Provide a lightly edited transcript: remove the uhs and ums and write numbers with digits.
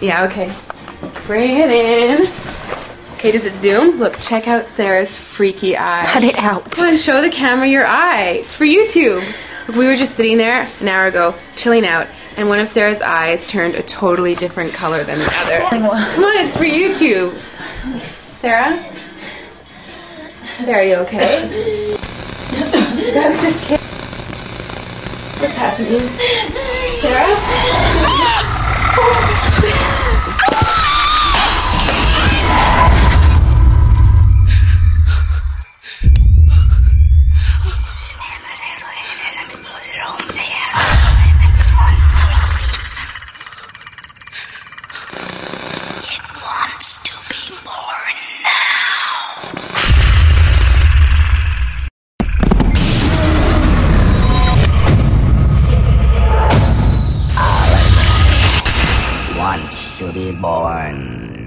Yeah, okay. Bring it in. Okay, does it zoom? Look, check out Sarah's freaky eye. Cut it out. Come on, show the camera your eye. It's for YouTube. Look, we were just sitting there an hour ago, chilling out, and one of Sarah's eyes turned a totally different color than the other. Come on, it's for YouTube. Sarah? Sarah, are you okay? I was just kidding. What's happening? Sarah? It wants to be born now. Wants to be born